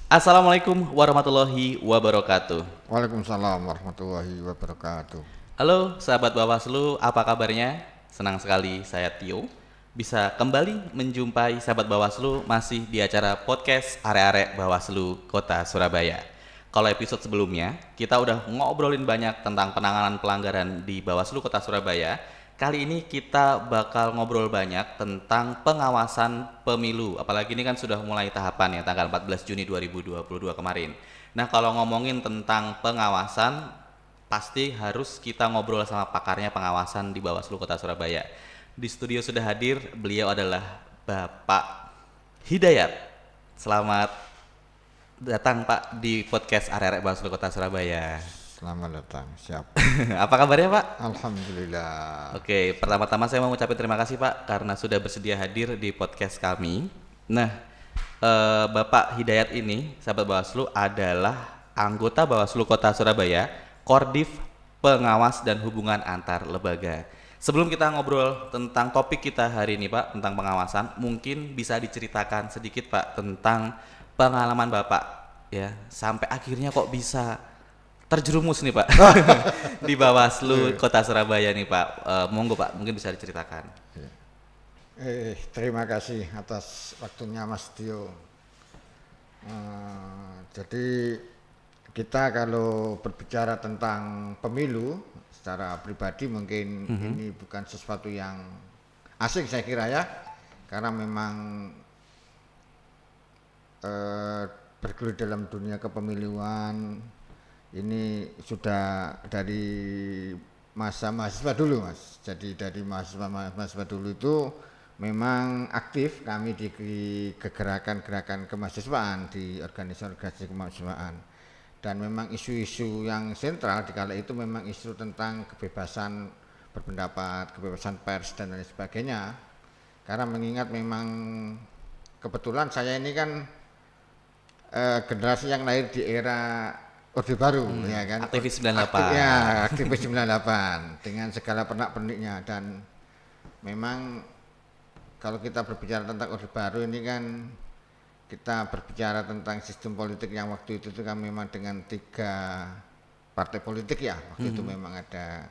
Assalamualaikum warahmatullahi wabarakatuh. Waalaikumsalam warahmatullahi wabarakatuh. Halo sahabat Bawaslu, apa kabarnya? Senang sekali saya Tio bisa kembali menjumpai sahabat Bawaslu masih di acara podcast Are-Are Bawaslu Kota Surabaya. Kalau episode sebelumnya kita udah ngobrolin banyak tentang penanganan pelanggaran di Bawaslu Kota Surabaya. Kali ini kita bakal ngobrol banyak tentang pengawasan pemilu. Apalagi ini kan sudah mulai tahapan ya tanggal 14 Juni 2022 kemarin. Nah, kalau ngomongin tentang pengawasan pasti harus kita ngobrol sama pakarnya pengawasan di Bawaslu Kota Surabaya. Di studio sudah hadir, beliau adalah Bapak Hidayat. Selamat datang Pak di podcast Are-Are Bawaslu Kota Surabaya. Selamat datang, siap. Apa kabarnya Pak? Alhamdulillah. Oke, pertama-tama saya mau mengucapkan terima kasih Pak karena sudah bersedia hadir di podcast kami. Nah, Bapak Hidayat ini, sahabat Bawaslu, adalah anggota Bawaslu Kota Surabaya, Kordif Pengawas dan Hubungan Antar Lembaga. Sebelum kita ngobrol tentang topik kita hari ini Pak, tentang pengawasan, mungkin bisa diceritakan sedikit Pak tentang pengalaman Bapak ya, sampai akhirnya kok bisa terjerumus nih Pak di Bawaslu Kota Surabaya nih Pak. Monggo Pak, mungkin bisa diceritakan. Terima kasih atas waktunya Mas Dio. Jadi kita kalau berbicara tentang pemilu secara pribadi mungkin ini bukan sesuatu yang asing saya kira ya, karena memang bergelut dalam dunia kepemiluan ini sudah dari masa mahasiswa dulu Mas. Jadi dari mahasiswa dulu itu memang aktif kami di gerakan-gerakan kemahasiswaan, di organisasi kemahasiswaan. Dan memang isu-isu yang sentral di kala itu memang isu tentang kebebasan berpendapat, kebebasan pers dan lain sebagainya. Karena mengingat memang kebetulan saya ini kan generasi yang lahir di era Orde Baru ya kan. Aktivis 98. Aktivis 98 dengan segala pernak-perniknya. Dan memang kalau kita berbicara tentang Orde Baru ini kan kita berbicara tentang sistem politik yang waktu itu kan memang dengan 3 partai politik ya. Waktu itu memang ada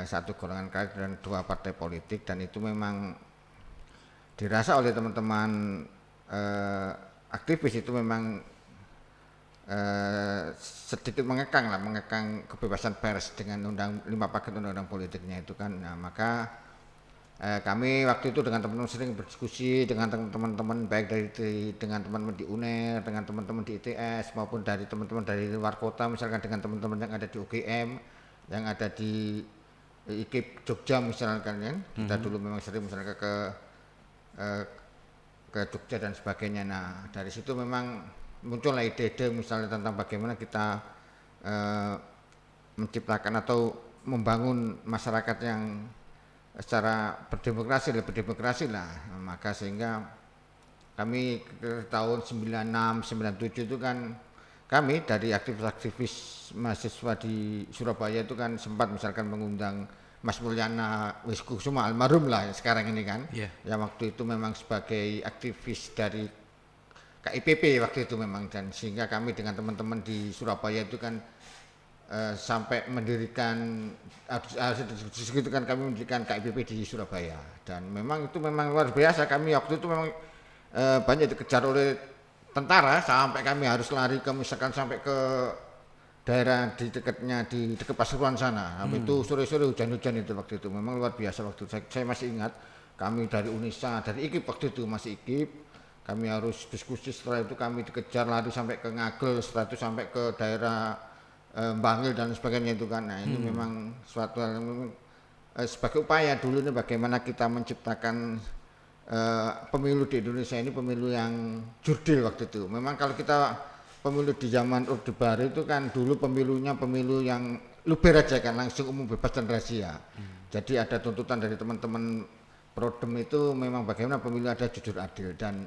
1 golongan karya dan 2 partai politik, dan itu memang dirasa oleh teman-teman aktivis itu memang sedikit mengekang kebebasan pers dengan 5 paket undang-undang politiknya itu kan. Nah, maka kami waktu itu dengan teman-teman sering berdiskusi dengan teman-teman baik dengan teman-teman di UNER, dengan teman-teman di ITS maupun dari teman-teman dari luar kota, misalkan dengan teman-teman yang ada di UGM, yang ada di IKIP Jogja misalkan ya. Kita dulu memang sering misalkan ke Jogja dan sebagainya. Nah, dari situ memang muncullah ide-ide misalnya tentang bagaimana kita menciptakan atau membangun masyarakat yang secara lebih berdemokrasi lah. Maka sehingga kami tahun 96, 97 itu kan kami dari aktivis-aktivis mahasiswa di Surabaya itu kan sempat misalkan mengundang Mas Mulyana Wiskusuma almarhum lah sekarang ini kan. Yang waktu itu memang sebagai aktivis dari KIPP waktu itu memang, dan sehingga kami dengan teman-teman di Surabaya itu kan sampai mendirikan itu kan kami mendirikan KIPP di Surabaya. Dan memang itu memang luar biasa, kami waktu itu memang banyak dikejar oleh tentara sampai kami harus lari ke misalkan sampai ke daerah di dekat Pasuruan sana. Itu sore-sore hujan-hujan itu waktu itu memang luar biasa. Waktu saya masih ingat kami dari Unisa, dari IKIP waktu itu masih IKIP. Kami harus diskusi, setelah itu kami dikejar lari sampai ke Ngagel, setelah itu sampai ke daerah Bangil dan sebagainya itu kan. Nah, ini memang suatu hal sebagai upaya dulu ini bagaimana kita menciptakan pemilu di Indonesia ini pemilu yang jurdil waktu itu. Memang kalau kita pemilu di zaman Orde Baru itu kan dulu pemilunya pemilu yang luber aja kan, langsung umum bebas dan rahasia. Jadi ada tuntutan dari teman-teman Prodem itu memang bagaimana pemilu ada jujur adil, dan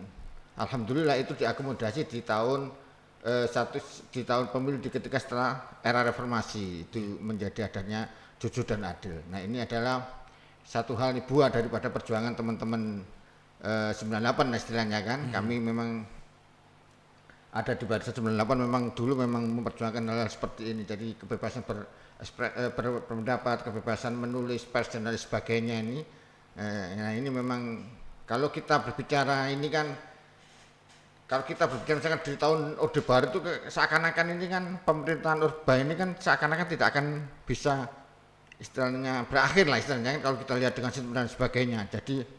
alhamdulillah itu diakomodasi di tahun di tahun pemilu ketika setelah era reformasi itu menjadi adanya jujur dan adil. Nah, ini adalah satu hal buah daripada perjuangan teman-teman 98 istilahnya kan. Kami memang ada di barisan 98 memang dulu memang memperjuangkan hal-hal seperti ini. Jadi kebebasan berpendapat, kebebasan menulis, pers dan lain sebagainya ini. Nah ini memang kalau kita berbicara ini kan, kalau kita berbicara misalkan di tahun Orde Baru itu seakan-akan ini kan pemerintahan Orba ini kan seakan-akan tidak akan bisa istilahnya berakhir lah istilahnya kalau kita lihat dengan sistem dan sebagainya. Jadi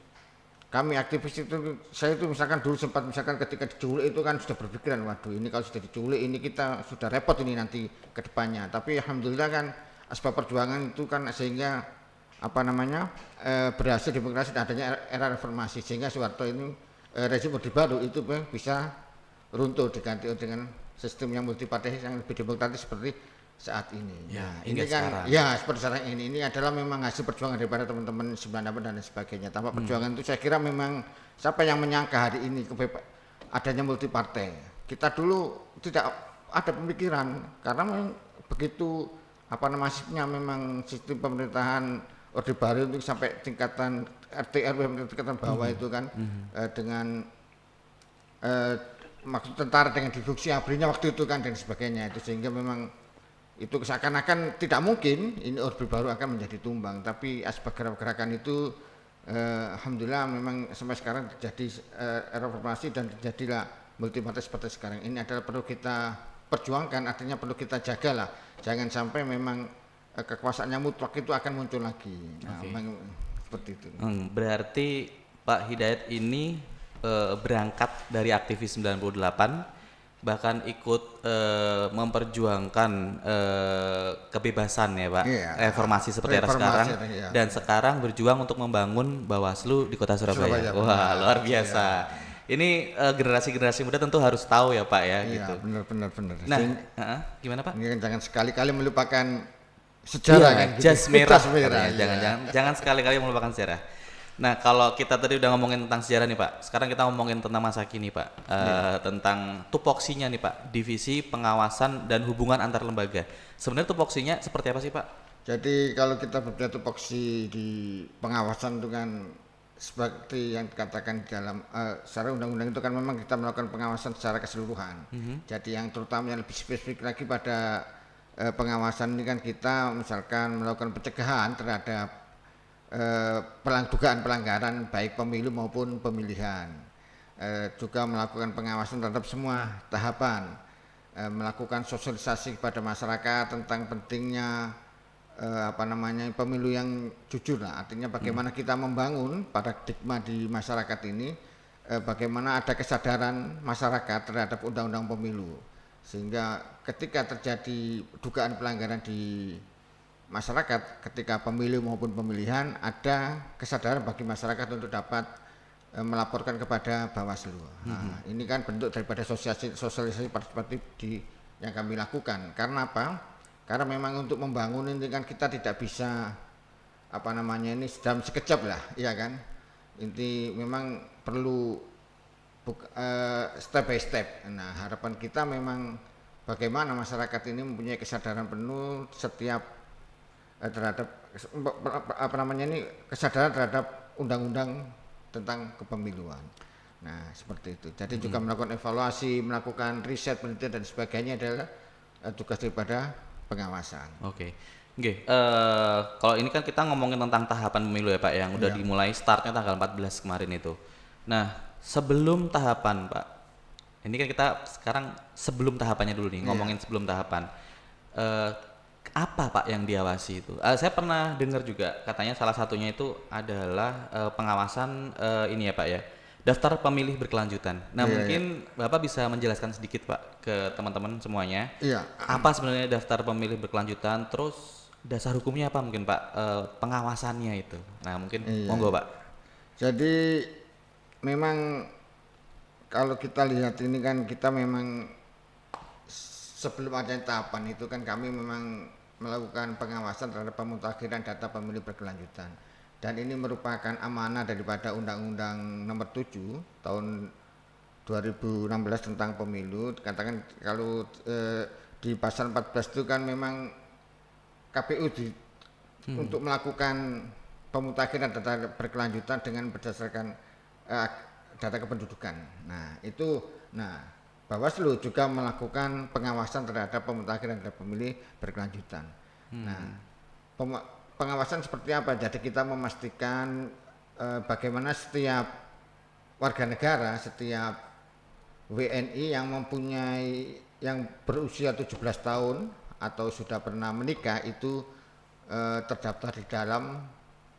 kami aktivis itu, saya itu misalkan dulu sempat misalkan ketika diculik itu kan sudah berpikiran, waduh ini kalau sudah diculik ini kita sudah repot ini nanti ke depannya. Tapi alhamdulillah kan asbab perjuangan itu kan sehingga apa namanya berhasil demokrasi dan adanya era reformasi sehingga Soeharto ini rezim Orde Baru itu bisa runtuh diganti dengan sistem yang multipartai yang lebih demokratis seperti saat ini. Ya, Nah, hingga ini kan sekarang. ya seperti sekarang ini adalah memang hasil perjuangan daripada teman-teman 98 dan lain sebagainya. Tanpa perjuangan itu saya kira memang siapa yang menyangka hari ini adanya multipartai. Kita dulu tidak ada pemikiran karena memang begitu apa namanya memang sistem pemerintahan Orde Baru itu sampai tingkatan RT RW tingkatan bawah itu kan dengan maksud tentara dengan diduksi ABRI-nya waktu itu kan dan sebagainya itu sehingga memang itu seakan-akan tidak mungkin ini Orde Baru akan menjadi tumbang, tapi asbab gerakan itu alhamdulillah memang sampai sekarang terjadi reformasi dan terjadilah multipartai seperti sekarang ini adalah perlu kita perjuangkan, artinya perlu kita jaga lah, jangan sampai memang kekuasaannya mutlak itu akan muncul lagi. Nah, memang seperti itu. Berarti Pak Hidayat ini berangkat dari aktivis 98 bahkan ikut memperjuangkan kebebasan ya Pak, reformasi seperti era sekarang, dan sekarang berjuang untuk membangun Bawaslu di Kota Surabaya. Wah, luar biasa. Ini generasi-generasi muda tentu harus tahu ya Pak ya. Iya, gitu. benar. Nah, gimana Pak? Ini kan jangan sekali-kali melupakan sejarah kan. Jas merah. Jangan sekali-kali melupakan sejarah. Nah, kalau kita tadi udah ngomongin tentang sejarah nih Pak, sekarang kita ngomongin tentang masa kini Pak, tentang tupoksinya nih Pak, divisi pengawasan dan hubungan antar lembaga. Sebenarnya tupoksinya seperti apa sih Pak? Jadi kalau kita berbicara tupoksi di pengawasan itu kan seperti yang dikatakan di dalam secara undang-undang itu kan memang kita melakukan pengawasan secara keseluruhan. Jadi yang terutama yang lebih spesifik lagi pada pengawasan ini kan kita misalkan melakukan pencegahan terhadap dugaan pelanggaran baik pemilu maupun pemilihan, juga melakukan pengawasan terhadap semua tahapan, melakukan sosialisasi kepada masyarakat tentang pentingnya pemilu yang jujur lah, artinya bagaimana kita membangun paradigma di masyarakat ini, bagaimana ada kesadaran masyarakat terhadap undang-undang pemilu sehingga ketika terjadi dugaan pelanggaran di masyarakat ketika pemilu maupun pemilihan ada kesadaran bagi masyarakat untuk dapat melaporkan kepada Bawaslu. Nah, ini kan bentuk daripada sosialisasi partisipatif yang kami lakukan. Karena apa? Karena memang untuk membangun ini kan kita tidak bisa ini dalam sekejap lah, ya kan? Inti memang perlu step by step. Nah, harapan kita memang bagaimana masyarakat ini mempunyai kesadaran penuh setiap terhadap kesadaran terhadap undang-undang tentang kepemiluan. Nah, seperti itu. Jadi juga melakukan evaluasi, melakukan riset, penelitian dan sebagainya adalah tugas daripada pengawasan. Oke. Kalau ini kan kita ngomongin tentang tahapan pemilu ya Pak yang udah dimulai startnya tanggal 14 kemarin itu. Nah, sebelum tahapan Pak, ini kan kita sekarang sebelum tahapannya dulu nih, ngomongin sebelum tahapan. Apa Pak yang diawasi itu? Saya pernah dengar juga katanya salah satunya itu adalah pengawasan ini ya Pak ya, daftar pemilih berkelanjutan. Nah mungkin Bapak bisa menjelaskan sedikit Pak ke teman-teman semuanya. Apa sebenarnya daftar pemilih berkelanjutan? Terus dasar hukumnya apa mungkin Pak, pengawasannya itu? Nah mungkin monggo Pak. Jadi memang kalau kita lihat ini kan kita memang sebelum adanya tahapan itu kan kami memang melakukan pengawasan terhadap pemutakhiran data pemilih berkelanjutan, dan ini merupakan amanah daripada Undang-Undang Nomor 7 Tahun 2016 tentang pemilu. Katakan kalau di pasal 14 itu kan memang KPU untuk melakukan pemutakhiran data berkelanjutan dengan berdasarkan data kependudukan. Nah itu, Bawaslu juga melakukan pengawasan terhadap pemutakhiran dan pemilih berkelanjutan. Nah, pengawasan seperti apa? Jadi kita memastikan bagaimana setiap warga negara, setiap WNI yang berusia 17 tahun atau sudah pernah menikah itu terdaftar di dalam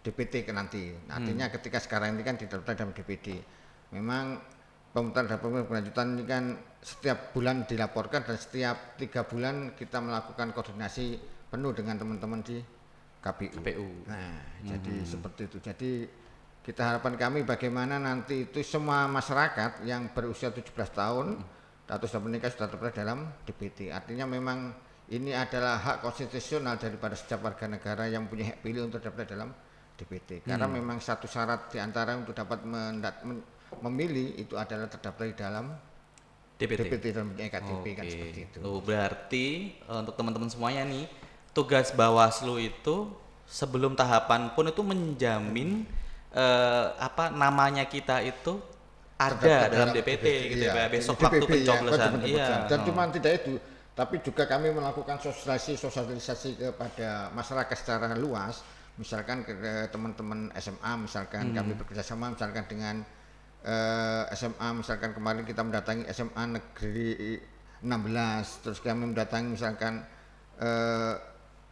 DPT nanti. Artinya ketika sekarang ini kan didaftar dalam DPD. Memang pemutaran dan pemilih berkelanjutan ini kan setiap bulan dilaporkan dan setiap 3 bulan kita melakukan koordinasi penuh dengan teman-teman di KPU. Nah, jadi seperti itu. Jadi kita harapan kami bagaimana nanti itu semua masyarakat yang berusia 17 tahun atau sudah menikah sudah terdaftar dalam DPT. Artinya memang ini adalah hak konstitusional daripada setiap warga negara yang punya hak pilih untuk terdaftar dalam DPT. Karena memang satu syarat diantara untuk dapat memilih itu adalah terdaftar di dalam DPT dan punya KTP kan seperti itu. Berarti untuk teman-teman semuanya nih, tugas Bawaslu itu sebelum tahapan pun itu menjamin namanya kita itu ada dalam DPT gitu ya, besok waktu pencoblosan. Dan cuma tidak itu, tapi juga kami melakukan sosialisasi kepada masyarakat secara luas, misalkan ke teman-teman SMA, misalkan kami bekerjasama misalkan dengan SMA, misalkan kemarin kita mendatangi SMA Negeri 16, terus kami mendatangi misalkan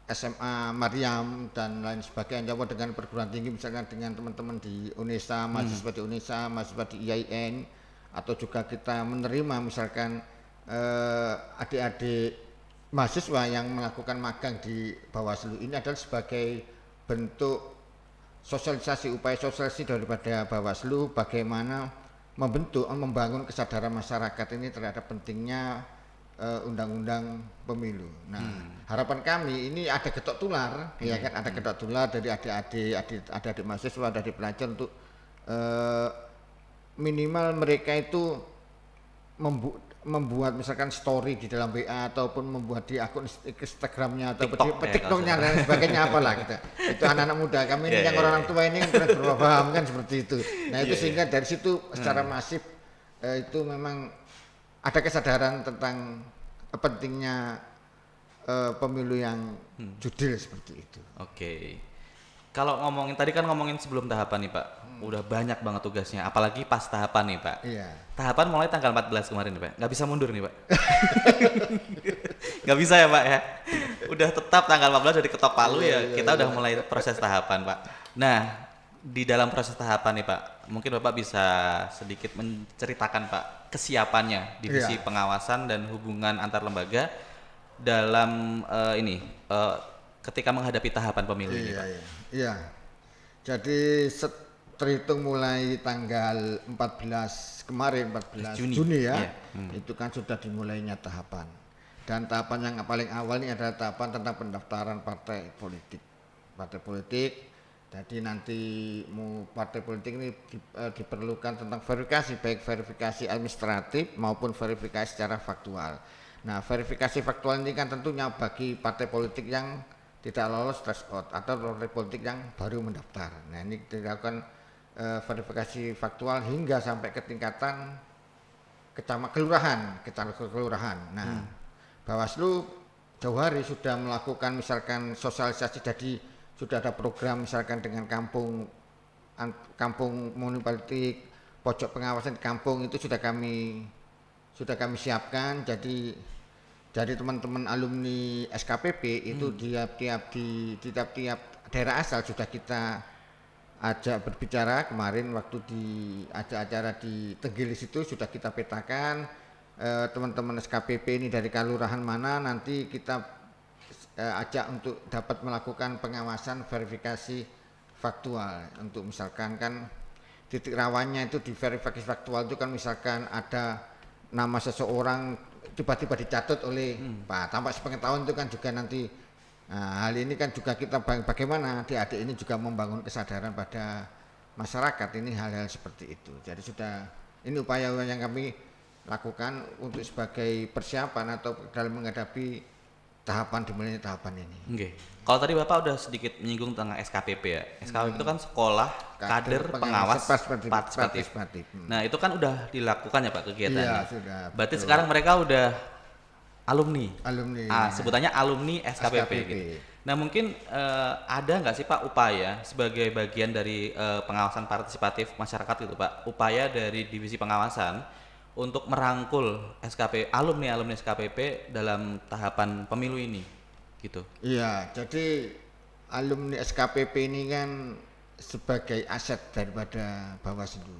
SMA Maryam dan lain sebagainya, dengan perguruan tinggi misalkan dengan teman-teman di UNESA, mahasiswa di UNESA, mahasiswa di IAIN, atau juga kita menerima misalkan adik-adik mahasiswa yang melakukan magang di Bawaslu. Ini adalah sebagai bentuk sosialisasi, upaya sosialisasi daripada Bawaslu bagaimana membangun kesadaran masyarakat ini terhadap pentingnya undang-undang pemilu. Nah, harapan kami ini ada getok tular, ya kan, ada getok tular dari adik-adik mahasiswa, dari pelajar untuk minimal mereka itu membuat misalkan story di dalam WA ataupun membuat di akun Instagramnya atau TikToknya dan sebagainya apalah gitu. Itu anak-anak muda kami ini yang orang tua ini kan berubah paham kan seperti itu. Nah itu sehingga dari situ secara masif itu memang ada kesadaran tentang pentingnya pemilu yang jurdil seperti itu. Oke. Kalau tadi kan ngomongin sebelum tahapan nih Pak, udah banyak banget tugasnya, apalagi pas tahapan nih Pak. Iya. Tahapan mulai tanggal 14 kemarin nih Pak, nggak bisa mundur nih Pak. Nggak bisa ya Pak ya. Udah tetap tanggal 14 dari ketok palu kita udah mulai proses tahapan Pak. Nah, di dalam proses tahapan nih Pak, mungkin Bapak bisa sedikit menceritakan Pak kesiapannya divisi pengawasan dan hubungan antar lembaga dalam ketika menghadapi tahapan pemilu ini Pak. Iya. Jadi terhitung mulai tanggal 14 Juni ya, itu kan sudah dimulainya tahapan. Dan tahapan yang paling awal ini adalah tahapan tentang pendaftaran partai politik. Partai politik, jadi nanti partai politik ini diperlukan tentang verifikasi, baik verifikasi administratif maupun verifikasi secara faktual. Nah, verifikasi faktual ini kan tentunya bagi partai politik yang tidak lolos threshold atau partai politik yang baru mendaftar. Nah, ini dilakukan verifikasi faktual hingga sampai ke tingkatan kelurahan. Nah, Bawaslu jauh hari sudah melakukan misalkan sosialisasi, jadi sudah ada program misalkan dengan kampung monopolitik, pojok pengawasan di kampung itu sudah kami siapkan. Jadi dari teman-teman alumni SKPP itu di tiap-tiap daerah asal sudah kita ajak berbicara. Kemarin waktu di acara di Tenggilis itu sudah kita petakan teman-teman SKPP ini dari kelurahan mana, nanti kita ajak untuk dapat melakukan pengawasan verifikasi faktual. Untuk misalkan kan titik rawannya itu di verifikasi faktual itu kan misalkan ada nama seseorang tiba-tiba dicatat oleh Pak, tanpa sepengetahuan itu kan juga nanti hal ini kan juga kita bagaimana adik-adik ini juga membangun kesadaran pada masyarakat ini hal-hal seperti itu. Jadi sudah ini upaya yang kami lakukan untuk sebagai persiapan atau dalam menghadapi dimulainya tahapan ini. Oke. Kalau tadi Bapak udah sedikit menyinggung tentang SKPP ya. SKPP itu kan sekolah kader pengawas partisipatif. Nah, itu kan udah dilakukan ya Pak kegiatannya. Iya, sudah. Berarti betul. sekarang mereka udah alumni. Sebutannya alumni SKPP. Gitu. Nah, mungkin ada nggak sih Pak upaya sebagai bagian dari pengawasan partisipatif masyarakat gitu Pak, upaya dari divisi pengawasan untuk merangkul alumni SKPP dalam tahapan pemilu ini, gitu. Iya, jadi alumni SKPP ini kan sebagai aset daripada Bawaslu.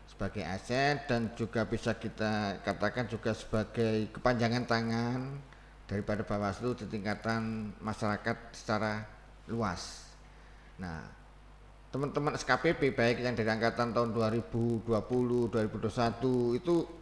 Sebagai aset dan juga bisa kita katakan juga sebagai kepanjangan tangan daripada Bawaslu di tingkatan masyarakat secara luas. Nah, teman-teman SKPP baik yang dari angkatan tahun 2020, 2021 itu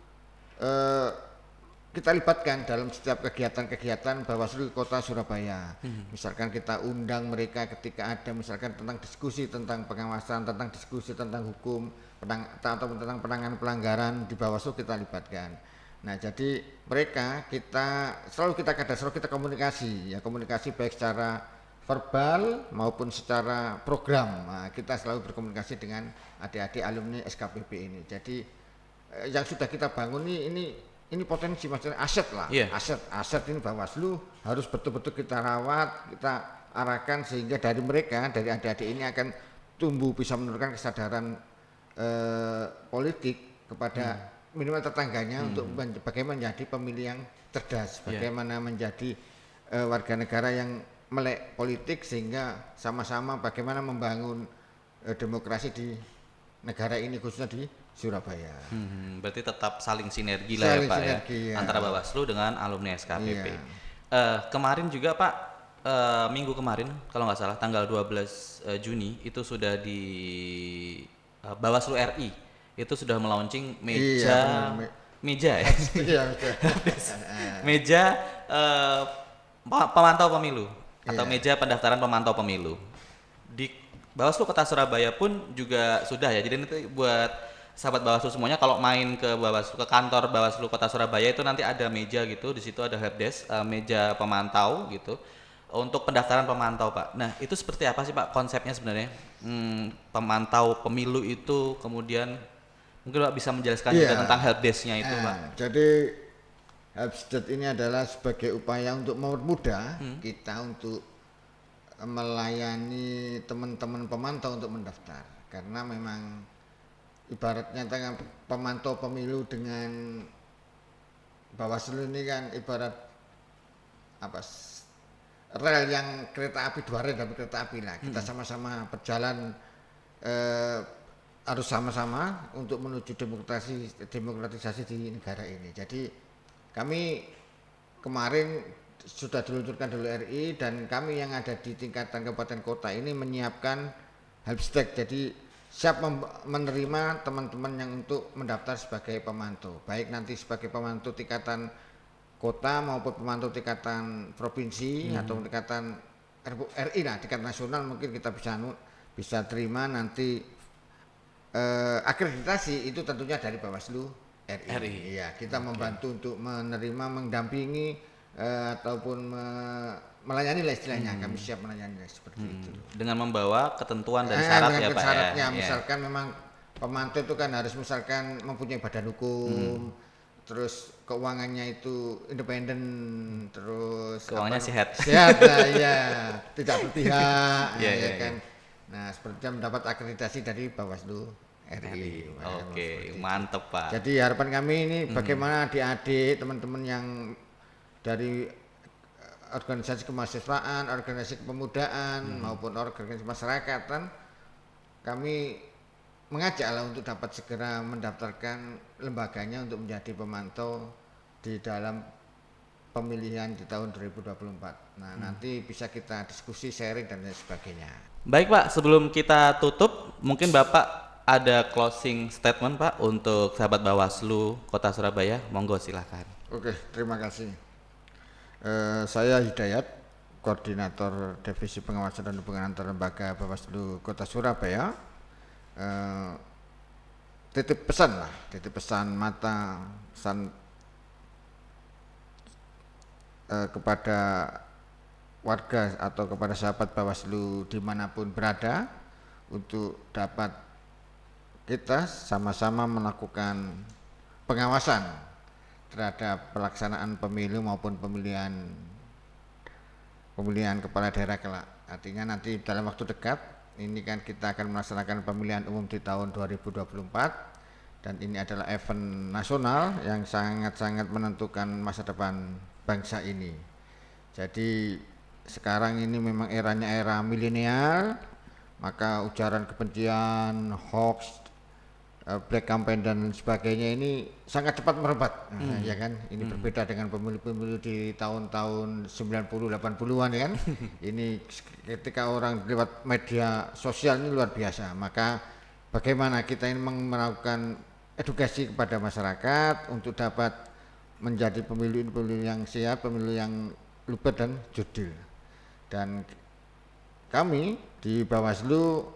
kita libatkan dalam setiap kegiatan-kegiatan Bawaslu Kota Surabaya. Misalkan kita undang mereka ketika ada misalkan tentang diskusi tentang pengawasan, tentang diskusi tentang hukum, atau tentang penanganan pelanggaran di Bawaslu kita libatkan. Nah, jadi mereka selalu kita komunikasi, ya komunikasi baik secara verbal maupun secara program. Nah, kita selalu berkomunikasi dengan adik-adik alumni SKPP ini. Jadi yang sudah kita bangun ini potensi maksudnya aset lah. Yeah. Aset ini Bawaslu harus betul-betul kita rawat, kita arahkan sehingga dari mereka, dari adik-adik ini akan tumbuh bisa menurunkan kesadaran politik kepada minimal tetangganya untuk bagaimana menjadi pemilih yang cerdas, bagaimana menjadi warga negara yang melek politik sehingga sama-sama bagaimana membangun demokrasi di negara ini khususnya di Surabaya. Berarti tetap saling sinergi lah ya Pak ya, antara Bawaslu dengan alumni SKPP. Kemarin juga Pak, minggu kemarin kalau nggak salah tanggal 12 Juni itu sudah di Bawaslu RI itu sudah melaunching meja pemantau pemilu atau meja pendaftaran pemantau pemilu di Bawaslu Kota Surabaya pun juga sudah ya. Jadi nanti buat sahabat Bawaslu semuanya kalau main ke kantor Bawaslu Kota Surabaya itu nanti ada meja gitu, di situ ada helpdesk, meja pemantau gitu untuk pendaftaran pemantau Pak. Nah, itu seperti apa sih Pak konsepnya sebenarnya? Pemantau pemilu itu kemudian mungkin Pak bisa menjelaskan juga tentang helpdesk-nya itu Pak. Jadi helpdesk ini adalah sebagai upaya untuk mempermudah kita untuk melayani teman-teman pemantau untuk mendaftar, karena memang ibaratnya pemantau pemilu dengan Bawaslu ini kan ibarat rel yang kereta api, dua rel dari kereta api lah. Kita sama-sama berjalan harus sama-sama untuk menuju demokratisasi di negara ini. Jadi kami kemarin sudah diluncurkan dulu RI dan kami yang ada di tingkatan kabupaten kota ini menyiapkan helpdesk. Jadi siap menerima teman-teman yang untuk mendaftar sebagai pemantau, baik nanti sebagai pemantau tingkatan kota maupun pemantau tingkatan provinsi atau tingkatan RI lah, tingkat nasional mungkin kita bisa terima nanti akreditasi itu tentunya dari Bawaslu RI. Iya, kita membantu untuk menerima, mendampingi ataupun melayani lah istilahnya. Kami siap melayani seperti itu. Dengan membawa ketentuan dan syarat ya Pak syaratnya, misalkan memang pemantau itu kan harus misalkan mempunyai badan hukum, terus keuangannya itu independen, terus keuangannya sehat lah, ya tidak berpihak, kan. Nah, seperti mendapat akreditasi dari Bawaslu RI. Oke, mantep Pak. Jadi harapan kami ini bagaimana adik-adik teman-teman yang dari organisasi kemahasiswaan, organisasi kepemudaan maupun organisasi masyarakatan, kami mengajak lah untuk dapat segera mendaftarkan lembaganya untuk menjadi pemantau di dalam pemilihan di tahun 2024. Nah, nanti bisa kita diskusi, sharing dan lain sebagainya. Baik Pak, sebelum kita tutup, mungkin Bapak ada closing statement Pak untuk sahabat Bawaslu Kota Surabaya. Monggo silakan. Oke, terima kasih. Saya Hidayat, Koordinator Divisi Pengawasan dan Hubungan Antar Lembaga Bawaslu Kota Surabaya. Titip pesan kepada warga atau kepada sahabat Bawaslu dimanapun berada untuk dapat kita sama-sama melakukan pengawasan terhadap pelaksanaan pemilu maupun pemilihan kepala daerah kelak. Artinya nanti dalam waktu dekat ini kan kita akan melaksanakan pemilihan umum di tahun 2024 dan ini adalah event nasional yang sangat-sangat menentukan masa depan bangsa ini. Jadi sekarang ini memang eranya era milenial, maka ujaran kebencian, hoax, black campaign dan sebagainya ini sangat cepat merebak, ya kan? Ini berbeda dengan pemilu-pemilu di tahun-tahun 90 80-an ya kan. Ini ketika orang lewat media sosial ini luar biasa. Maka bagaimana kita ini melakukan edukasi kepada masyarakat untuk dapat menjadi pemilu yang sehat, pemilu yang luber dan jurdil. Dan kami di Bawaslu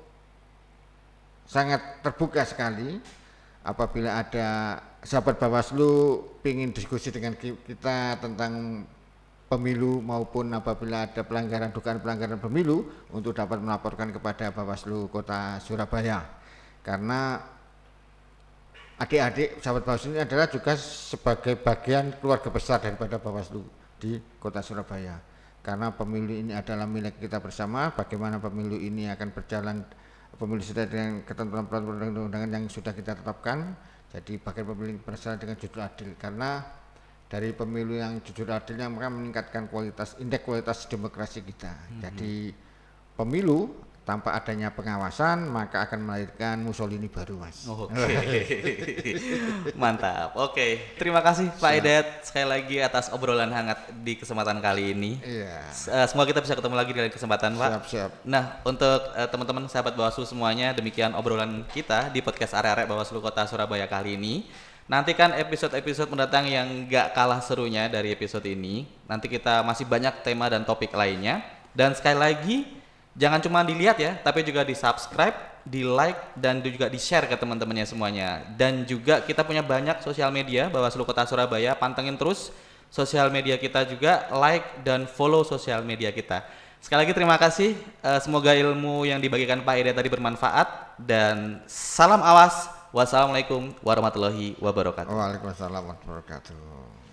sangat terbuka sekali apabila ada sahabat Bawaslu ingin diskusi dengan kita tentang pemilu maupun apabila ada dugaan pelanggaran pemilu untuk dapat melaporkan kepada Bawaslu Kota Surabaya. Karena adik-adik sahabat Bawaslu ini adalah juga sebagai bagian keluarga besar daripada Bawaslu di Kota Surabaya. Karena pemilu ini adalah milik kita bersama, bagaimana pemilu ini akan berjalan, pemilu sesuai dengan ketentuan perundang-undangan yang sudah kita tetapkan. Jadi bagian pemilu berjalan dengan jujur adil, karena dari pemilu yang jujur adilnya maka meningkatkan indeks kualitas demokrasi kita. Jadi pemilu tanpa adanya pengawasan maka akan melahirkan Mussolini baru, Mas. Oke. Mantap. Oke. Terima kasih Pak Edet sekali lagi atas obrolan hangat di kesempatan kali ini. Iya. Semoga kita bisa ketemu lagi di lain kesempatan, Pak. Siap. Nah, untuk teman-teman sahabat Bawaslu semuanya, demikian obrolan kita di podcast Are-Are Bawaslu Kota Surabaya kali ini. Nantikan episode-episode mendatang yang gak kalah serunya dari episode ini. Nanti kita masih banyak tema dan topik lainnya. Dan sekali lagi, jangan cuma dilihat ya, tapi juga di-subscribe, di-like, dan juga di-share ke teman-temannya semuanya. Dan juga kita punya banyak sosial media Bawaslu Kota Surabaya, pantengin terus sosial media kita juga, like dan follow sosial media kita. Sekali lagi terima kasih, semoga ilmu yang dibagikan Pak Edet tadi bermanfaat, dan salam awas. Wassalamualaikum warahmatullahi wabarakatuh. Waalaikumsalam warahmatullahi wabarakatuh.